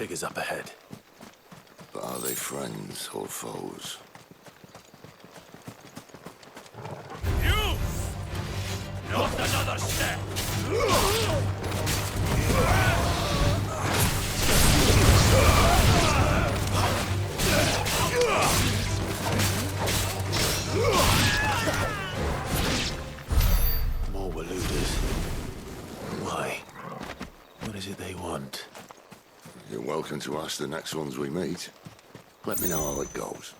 figures up ahead. But are they friends or foes? You! Not another step! More Waluders. Why? What is it they want? You're welcome to ask the next ones we meet. Let me know how it goes.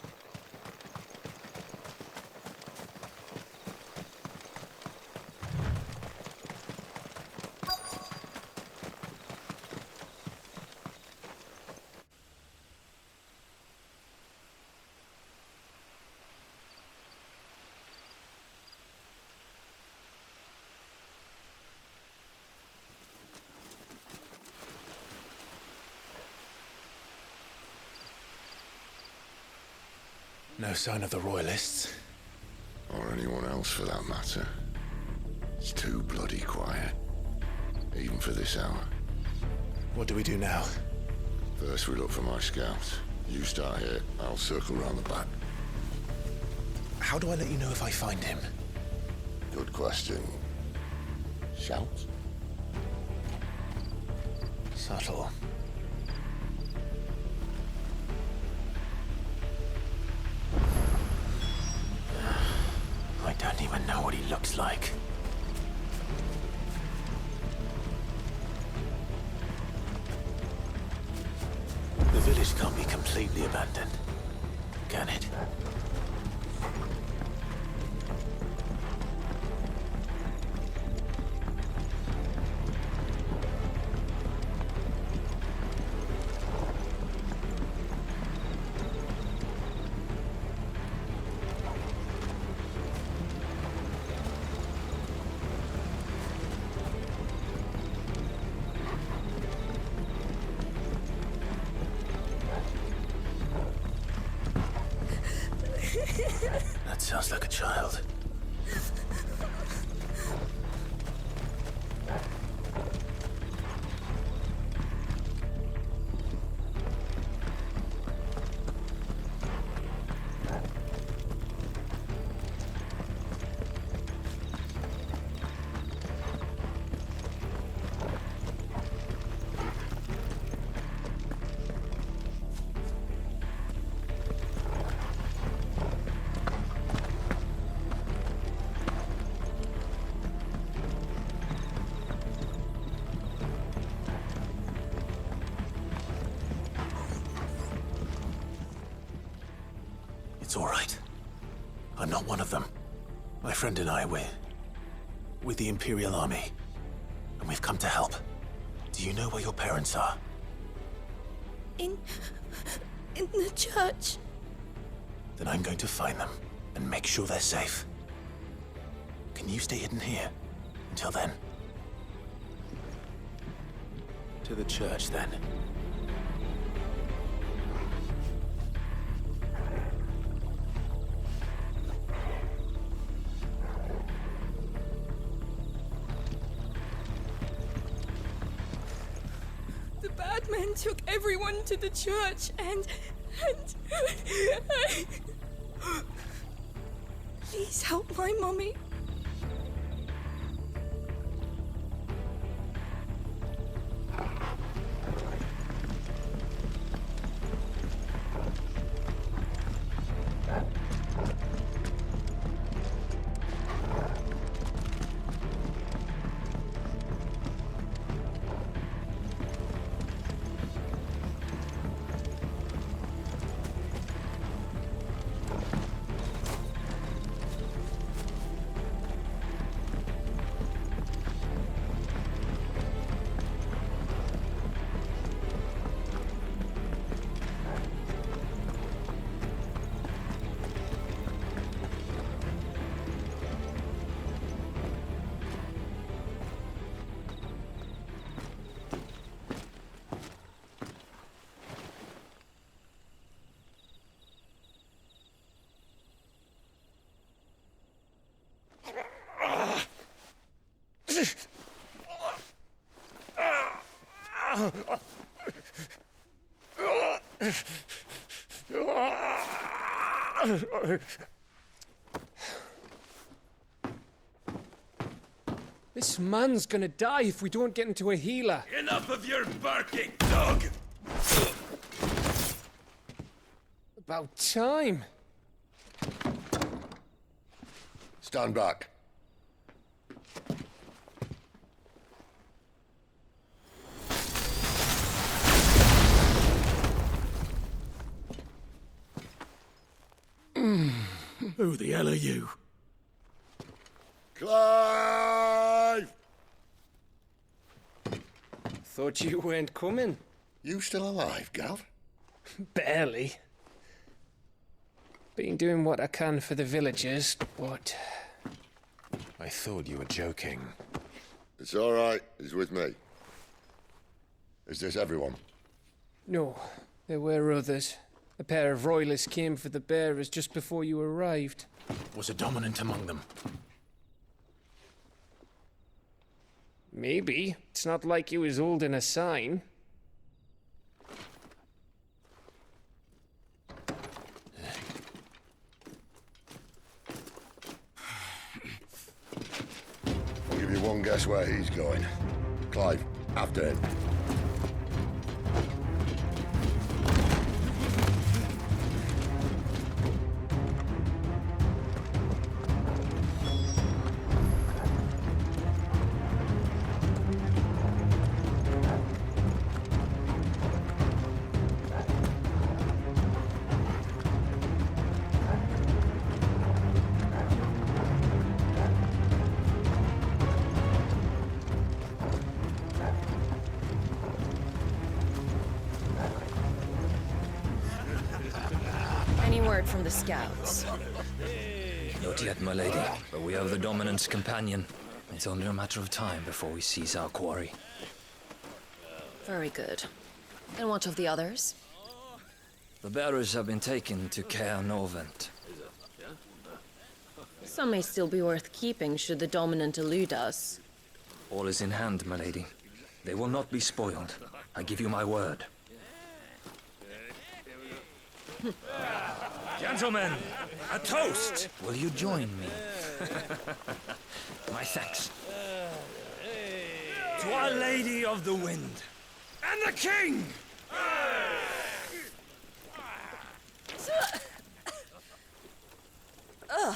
No sign of the Royalists. Or anyone else for that matter. It's too bloody quiet. Even for this hour. What do we do now? First we look for my scouts. You start here, I'll circle round the back. How do I let you know if I find him? Good question. Shout? Subtle. I don't even know what he looks like. The village can't be completely abandoned, can it? That sounds like a child. It's all right. I'm not one of them. My friend and I, we're with the Imperial Army, and we've come to help. Do you know where your parents are? In the church. Then I'm going to find them and make sure they're safe. Can you stay hidden here until then? To the church, then. The bad men took everyone to the church and Please help my mommy. This man's gonna die if we don't get into a healer. Enough of your barking, dog! About time. Stand back. Who the hell are you? Clive! Thought you weren't coming. You still alive, Gav? Barely. Been doing what I can for the villagers, but... I thought you were joking. It's all right. He's with me. Is this everyone? No, there were others. A pair of royalists came for the bearers just before you arrived. Was a dominant among them? Maybe. It's not like he was holding a sign. I'll give you one guess where he's going. Clive, after him. Any word from the scouts? Not yet, my lady, but we have the Dominant's companion. It's only a matter of time before we seize our quarry. Very good. And what of the others? The bearers have been taken to Caer Novent. Some may still be worth keeping should the Dominant elude us. All is in hand, my lady. They will not be spoiled. I give you my word. Gentlemen, a toast! Will you join me? My thanks. To Our Lady of the Wind and the King! The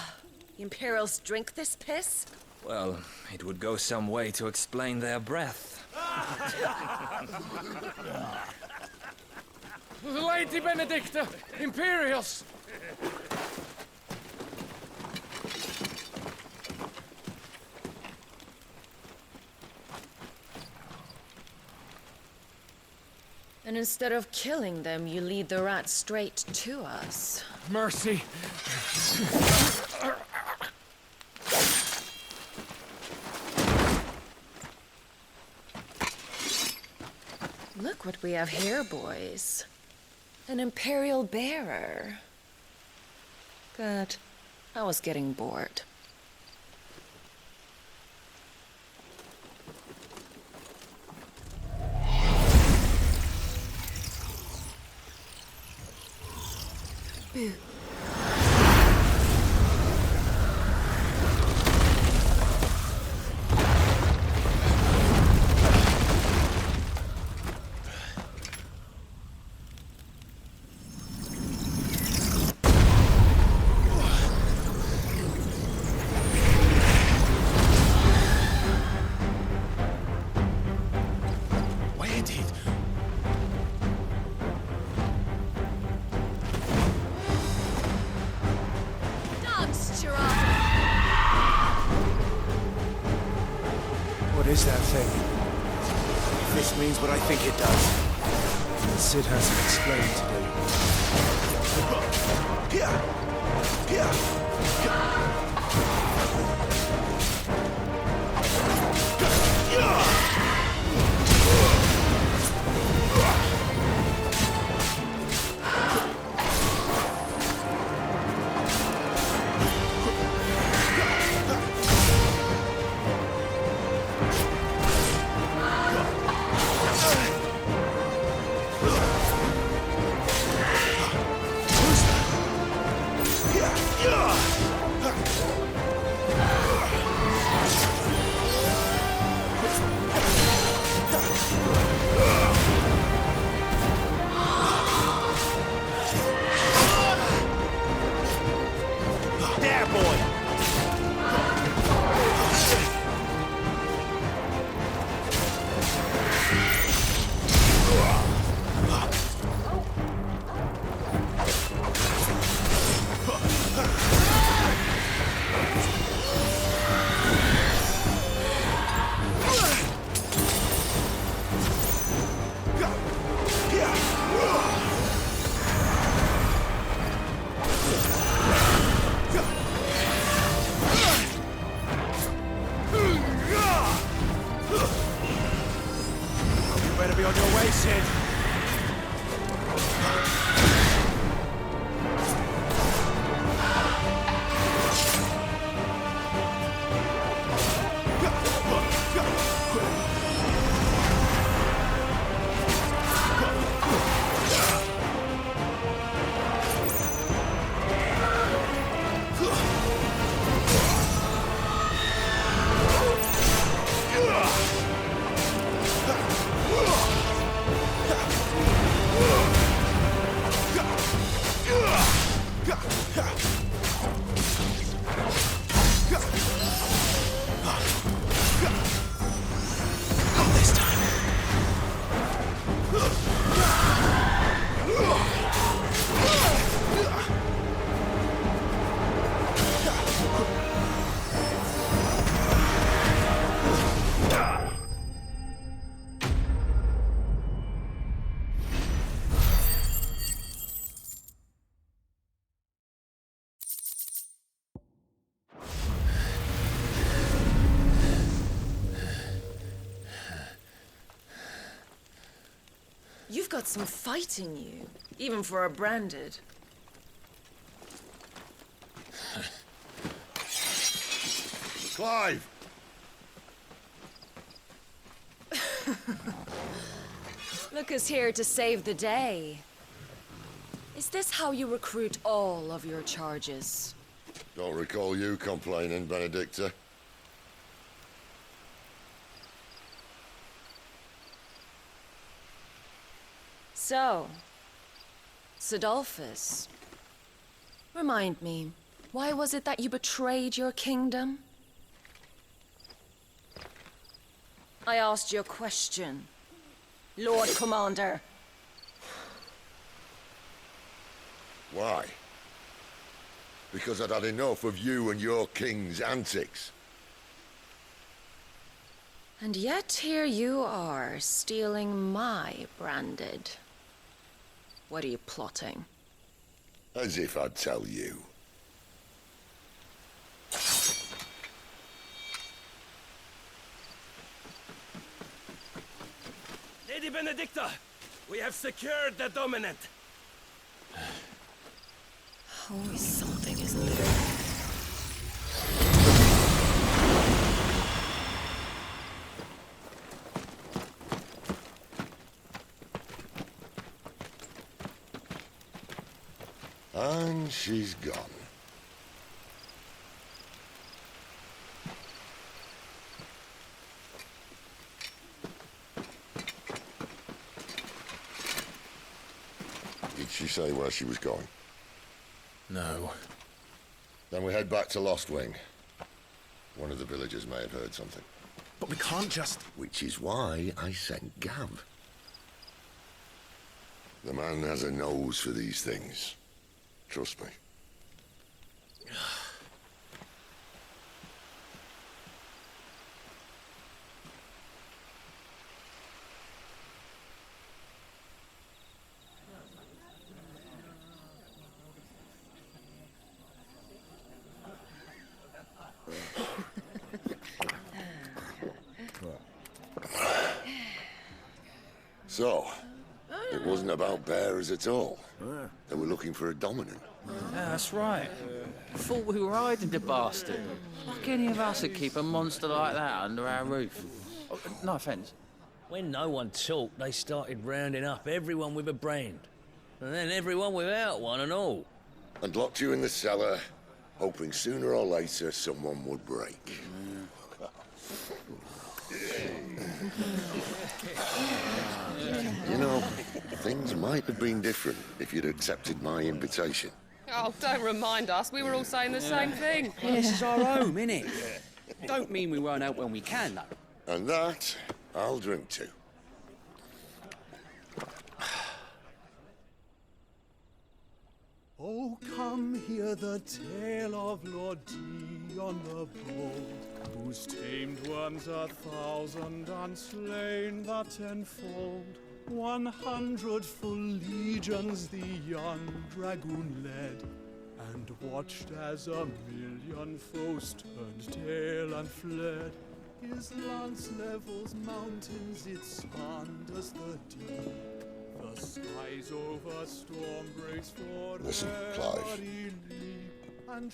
Imperials drink this piss? Well, it would go some way to explain their breath. Lady Benedicta! Imperials! And instead of killing them, you lead the rats straight to us. Mercy! Look what we have here, boys. An Imperial bearer. Good. I was getting bored. Boo. What is that thing? If this means what I think it does, then Sid has some explaining to do. Who's There, boy! Better be on your way, Sid. You've got some fight in you, even for a branded. Clive! Lucas here to save the day. Is this how you recruit all of your charges? Don't recall you complaining, Benedicta. So, Sidolphus, remind me, why was it that you betrayed your kingdom? I asked you a question, Lord Commander. Why? Because I'd had enough of you and your king's antics. And yet here you are, stealing my branded. What are you plotting? As if I'd tell you. Lady Benedicta, we have secured the dominant. Always something, isn't there? And she's gone. Did she say where she was going? No. Then we head back to Lost Wing. One of the villagers may have heard something. But we can't just... Which is why I sent Gav. The man has a nose for these things. Trust me. So, it wasn't about bearers at all. They were looking for a dominant. Yeah, that's right. Thought we were hiding the bastard. Like any of us would keep a monster like that under our roof. Oh, no offence. When no one talked, they started rounding up everyone with a brand. And then everyone without one and all. And locked you in the cellar, hoping sooner or later someone would break. You know, things might have been different if you'd accepted my invitation. Oh, don't remind us. We were all saying the same thing. Well, this is our home, innit? Don't mean we won't help when we can, though. And that, I'll drink to. Oh, come hear the tale of Lord Dion the Bold, who's tamed worms 1,000 and slain the 10-fold. 100 full legions the young dragoon led, and watched as 1,000,000 foes turned tail and fled. His lance levels mountains, it spanders the deep. The skies over storm breaks for Listen, Clive. and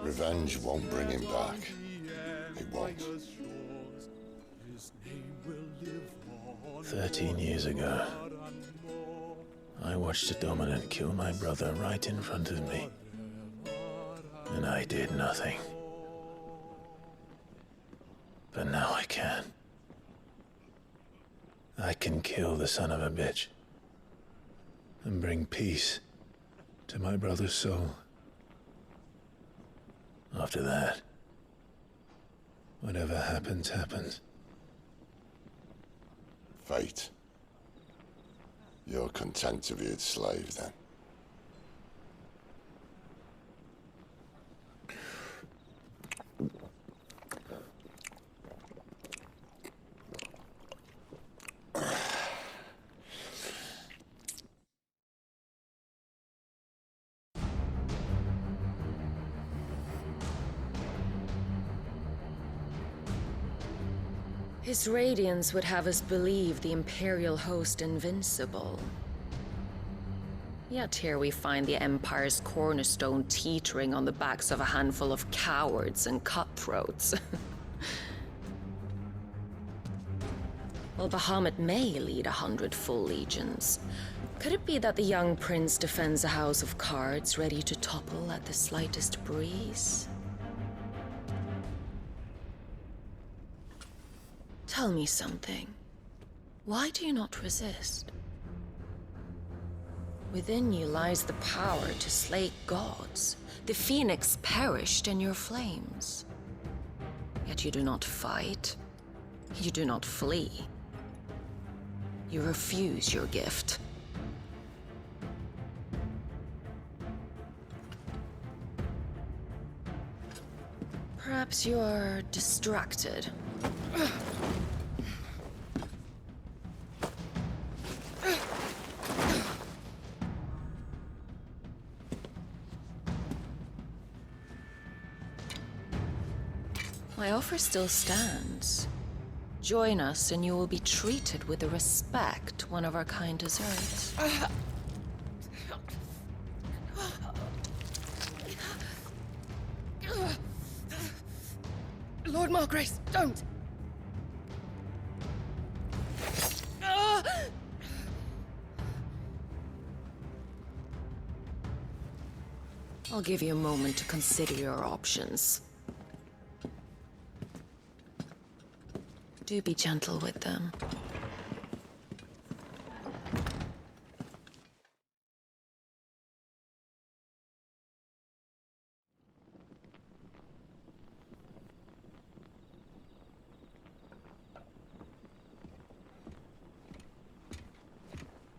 Revenge won't bring him back. It won't. His name will live on 13 years ago, I watched a dominant kill my brother right in front of me. And I did nothing. But now I can. I can kill the son of a bitch and bring peace to my brother's soul. After that, whatever happens, happens. Fate. You're content to be its slave, then? His radiance would have us believe the Imperial host invincible. Yet here we find the Empire's cornerstone teetering on the backs of a handful of cowards and cutthroats. Well, Bahamut may lead 100 full legions. Could it be that the young prince defends a house of cards ready to topple at the slightest breeze? Tell me something. Why do you not resist? Within you lies the power to slay gods. The phoenix perished in your flames. Yet you do not fight. You do not flee. You refuse your gift. Perhaps you're distracted. My offer still stands. Join us and you will be treated with the respect one of our kind deserves. Lord Margrace, don't! I'll give you a moment to consider your options. Do be gentle with them.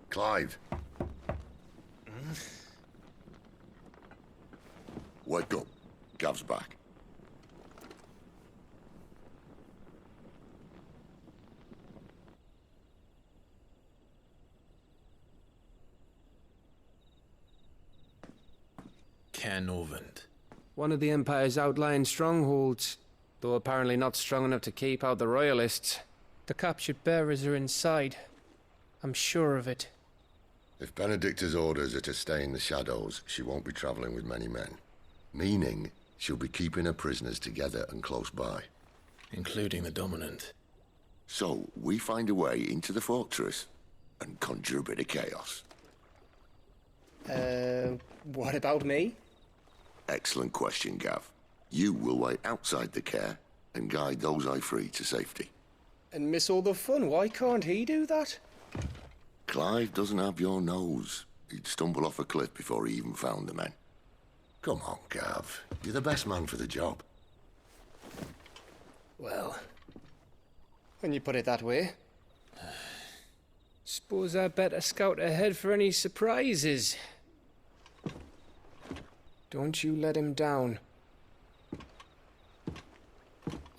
Clive. Wake up. Gav's back. Canovant. One of the Empire's outlying strongholds, though apparently not strong enough to keep out the Royalists. The captured bearers are inside. I'm sure of it. If Benedicta's orders are to stay in the shadows, she won't be traveling with many men. Meaning, she'll be keeping her prisoners together and close by. Including the Dominant. So, we find a way into the fortress and conjure a bit of chaos. What about me? Excellent question, Gav. You will wait outside the care and guide those I free to safety. And miss all the fun. Why can't he do that? Clive doesn't have your nose. He'd stumble off a cliff before he even found the men. Come on, Gav. You're the best man for the job. Well, when you put it that way. Suppose I better scout ahead for any surprises. Don't you let him down.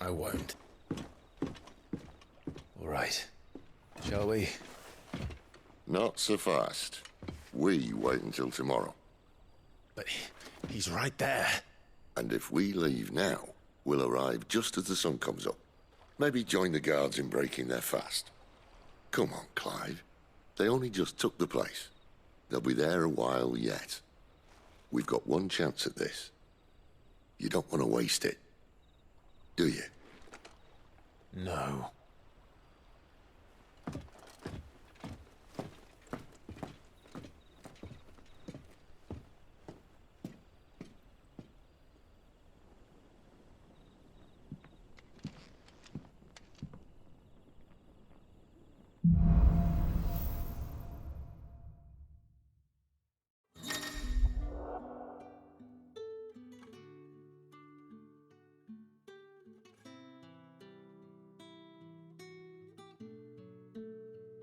I won't. All right. Shall we? Not so fast. We wait until tomorrow. But he's right there. And if we leave now, we'll arrive just as the sun comes up. Maybe join the guards in breaking their fast. Come on, Clive. They only just took the place. They'll be there a while yet. We've got one chance at this. You don't want to waste it, do you? No.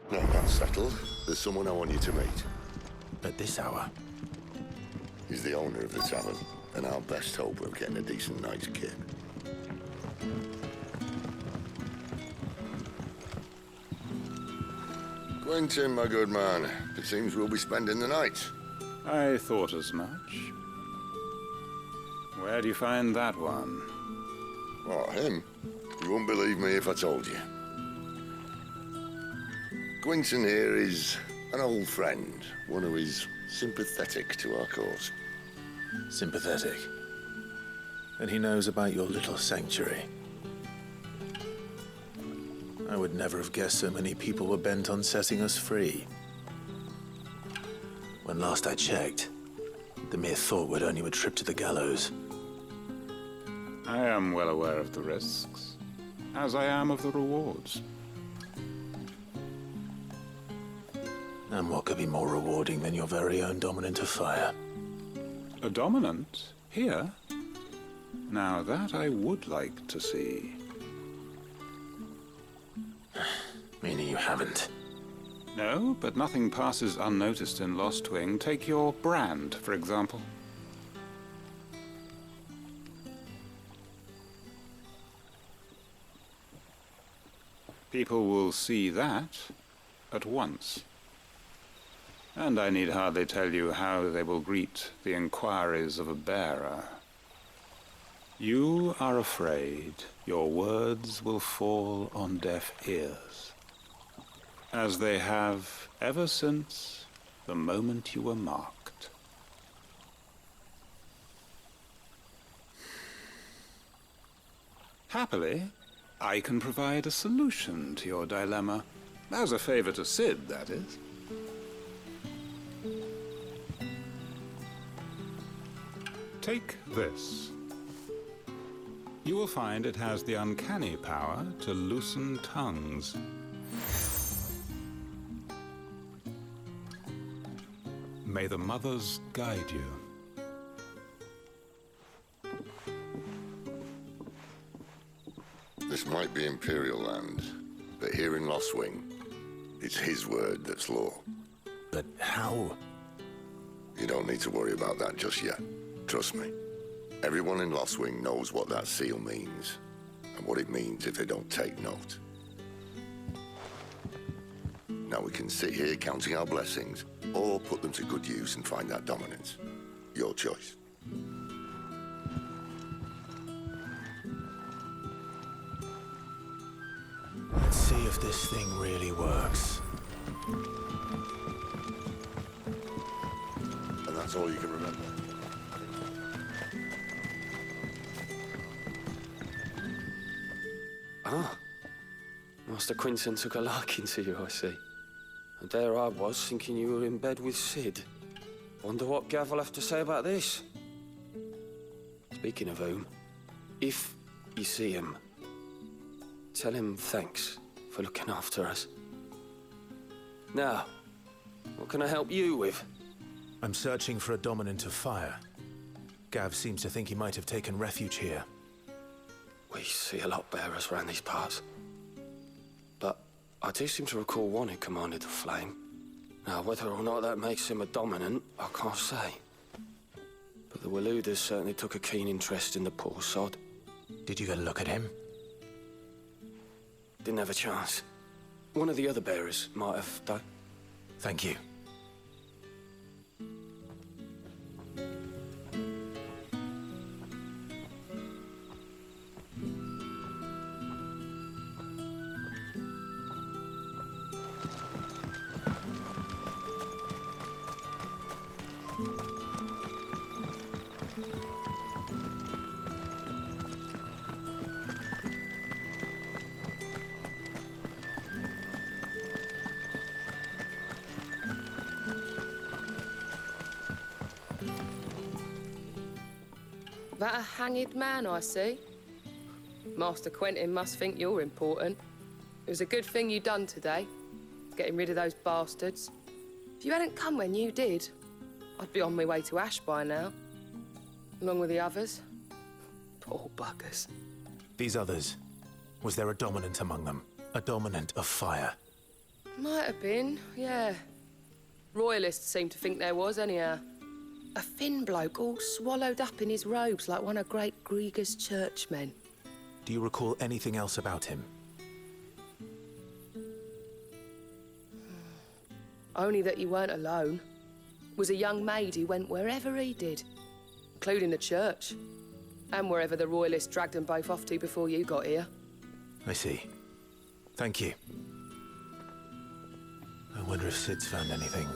Now that's settled. There's someone I want you to meet. At this hour? He's the owner of the tavern, and our best hope of getting a decent night's kip. Quentin, my good man. It seems we'll be spending the night. I thought as much. Where do you find that one? Oh, him? You wouldn't believe me if I told you. Quentin here is an old friend, one who is sympathetic to our cause. Sympathetic? And he knows about your little sanctuary. I would never have guessed so many people were bent on setting us free. When last I checked, the mere thought would earn you a trip to the gallows. I am well aware of the risks, as I am of the rewards. And what could be more rewarding than your very own dominant of fire? A dominant? Here? Now that I would like to see. Meaning you haven't? No, but nothing passes unnoticed in Lost Wing. Take your brand, for example. People will see that at once. And I need hardly tell you how they will greet the inquiries of a bearer. You are afraid your words will fall on deaf ears, as they have ever since the moment you were marked. Happily, I can provide a solution to your dilemma, as a favor to Sid, that is. Take this. You will find it has the uncanny power to loosen tongues. May the mothers guide you. This might be Imperial land, but here in Lost Wing, it's his word that's law. But how? You don't need to worry about that just yet. Trust me. Everyone in Lost Wing knows what that seal means, and what it means if they don't take note. Now we can sit here counting our blessings, or put them to good use and find that dominance. Your choice. Let's see if this thing really works. And that's all you can remember. Ah, Master Quentin took a liking to you, I see. And there I was, thinking you were in bed with Sid. Wonder what Gav will have to say about this. Speaking of whom, if you see him, tell him thanks for looking after us. Now, what can I help you with? I'm searching for a dominant of fire. Gav seems to think he might have taken refuge here. We see a lot bearers around these parts. But I do seem to recall one who commanded the flame. Now, whether or not that makes him a dominant, I can't say. But the Waluders certainly took a keen interest in the poor sod. Did you get a look at him? Didn't have a chance. One of the other bearers might have done. Thank you. That a hanged man I see? Master Quentin must think you're important. It was a good thing you done today, getting rid of those bastards. If you hadn't come when you did, I'd be on my way to Acche by now, along with the others. Poor buggers. These others, was there a dominant among them? A dominant of fire? Might have been, yeah. Royalists seem to think there was, anyhow. A thin bloke all swallowed up in his robes like one of Great Grieger's churchmen. Do you recall anything else about him? Only that you weren't alone. Was a young maid who went wherever he did, including the church, and wherever the Royalists dragged them both off to before you got here. I see. Thank you. I wonder if Sid's found anything.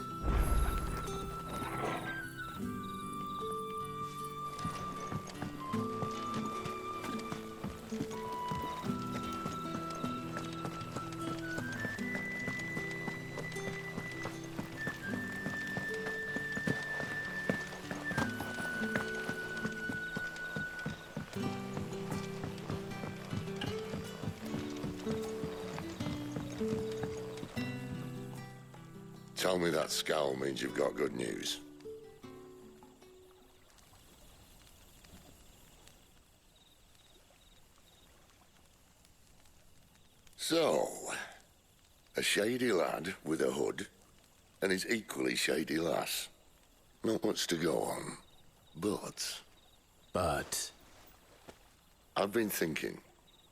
Tell me that scowl means you've got good news. So, a shady lad with a hood, and his equally shady lass. Not much to go on, but... I've been thinking,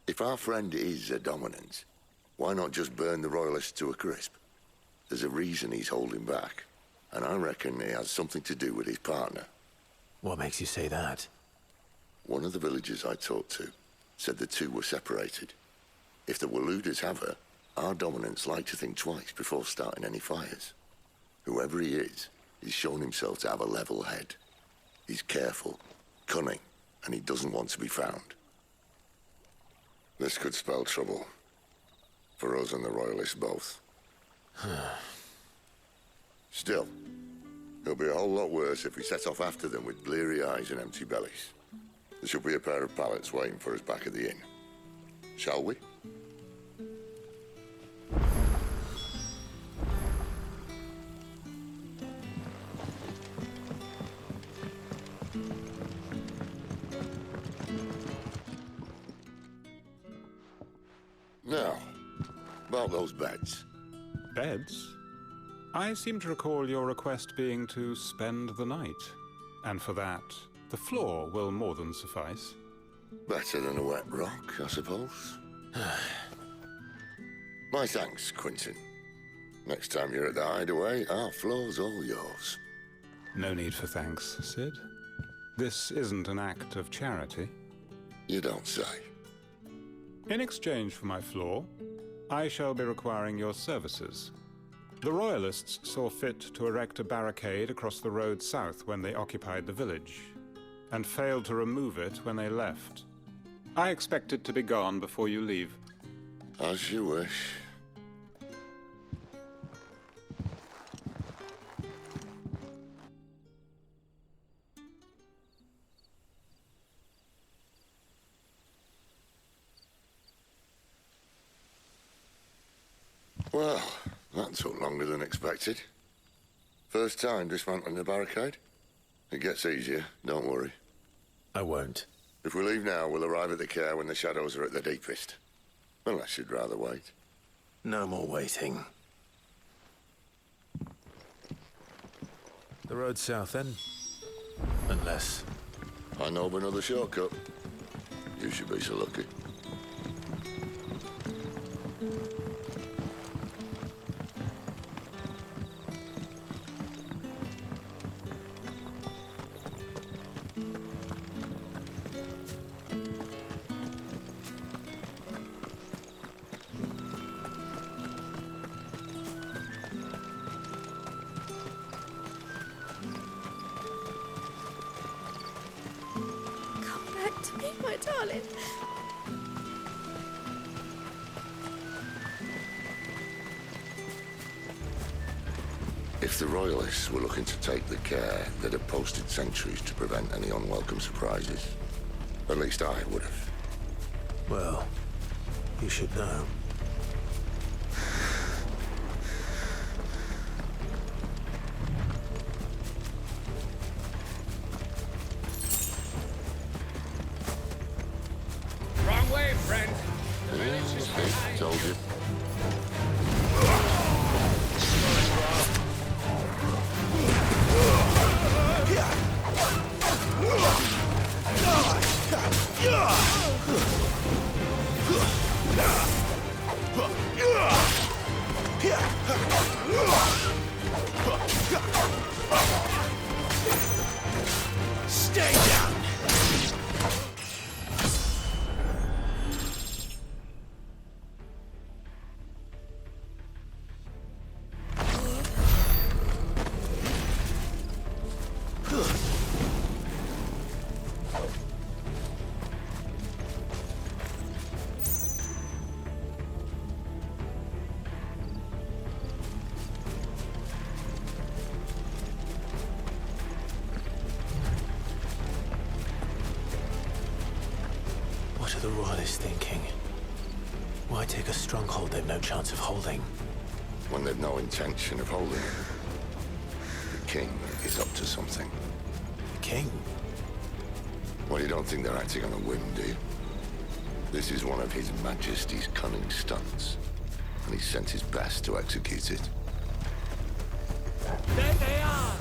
if our friend is a dominant, why not just burn the Royalists to a crisp? There's a reason he's holding back, and I reckon he has something to do with his partner. What makes you say that? One of the villagers I talked to said the two were separated. If the Waluders have her, our dominants like to think twice before starting any fires. Whoever he is, he's shown himself to have a level head. He's careful, cunning, and he doesn't want to be found. This could spell trouble. For us and the Royalists both. Still, it'll be a whole lot worse if we set off after them with bleary eyes and empty bellies. There should be a pair of pallets waiting for us back at the inn. Shall we? Now, about those beds. Beds? I seem to recall your request being to spend the night. And for that, the floor will more than suffice. Better than a wet rock, I suppose. My thanks, Quentin. Next time you're at the hideaway, our floor's all yours. No need for thanks, Sid. This isn't an act of charity. You don't say. In exchange for my floor, I shall be requiring your services. The Royalists saw fit to erect a barricade across the road south when they occupied the village, and failed to remove it when they left. I expect it to be gone before you leave. As you wish. Well, that took longer than expected. First time dismantling the barricade? It gets easier, don't worry. I won't. If we leave now, we'll arrive at the care when the shadows are at their deepest. Unless you'd rather wait. No more waiting. The road south, then? Unless... I know of another shortcut. You should be so lucky. To me, my darling. If the Royalists were looking to take the care, they'd have posted sentries to prevent any unwelcome surprises. At least I would have. Well, you should know. Wrong way, friend. Yeah, told you. Stay down! What are the Royalists thinking? Why take a stronghold they've no chance of holding? When they've no intention of holding it. The king is up to something. The king? Well, you don't think they're acting on a whim, do you? This is one of His Majesty's cunning stunts, and he's sent his best to execute it. There they are!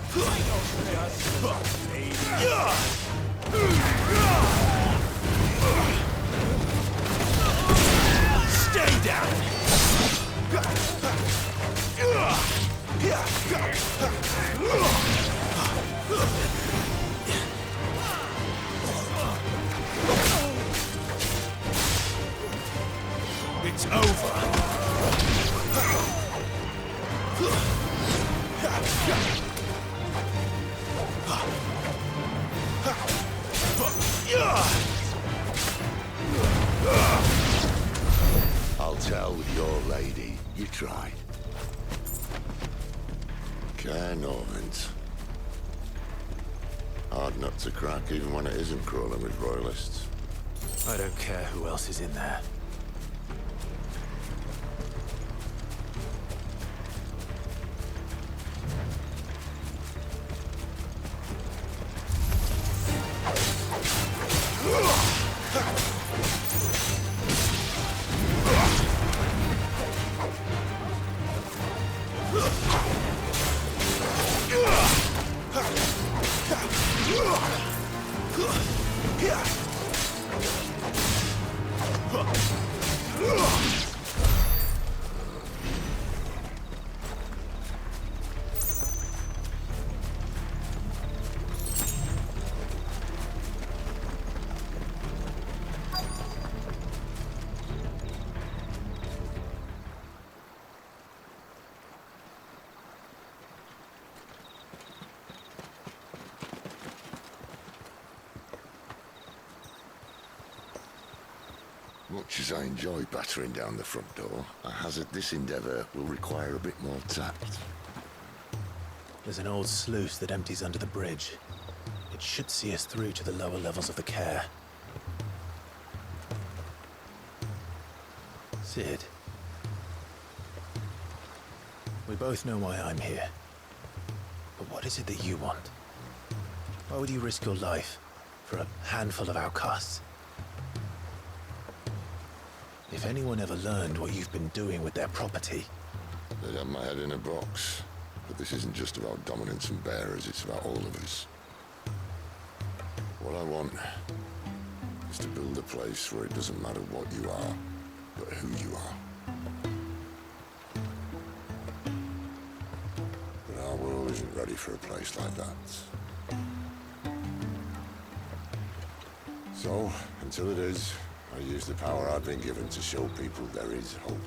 Stay down! It's over. I'll tell your lady you tried. Care Norvins. Hard nut to crack even when it isn't crawling with Royalists. I don't care who else is in there. Much as I enjoy battering down the front door, I hazard this endeavour will require a bit more tact. There's an old sluice that empties under the bridge. It should see us through to the lower levels of the care. Sid. We both know why I'm here. But what is it that you want? Why would you risk your life for a handful of outcasts? If anyone ever learned what you've been doing with their property... They'd have my head in a box. But this isn't just about dominance and bearers, it's about all of us. What I want is to build a place where it doesn't matter what you are, but who you are. But our world isn't ready for a place like that. So, until it is, I use the power I've been given to show people there is hope.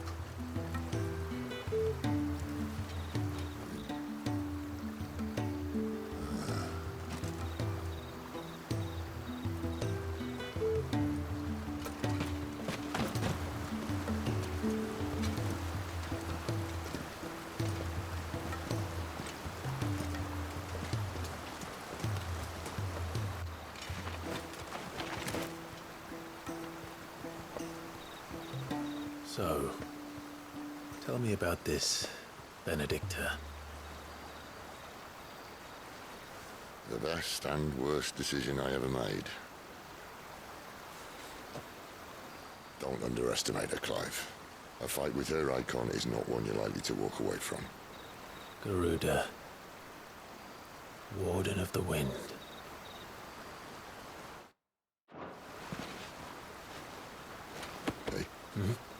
So, tell me about this, Benedicta. The best and worst decision I ever made. Don't underestimate her, Clive. A fight with her icon is not one you're likely to walk away from. Garuda. Warden of the Wind. Hey? Mm-hmm.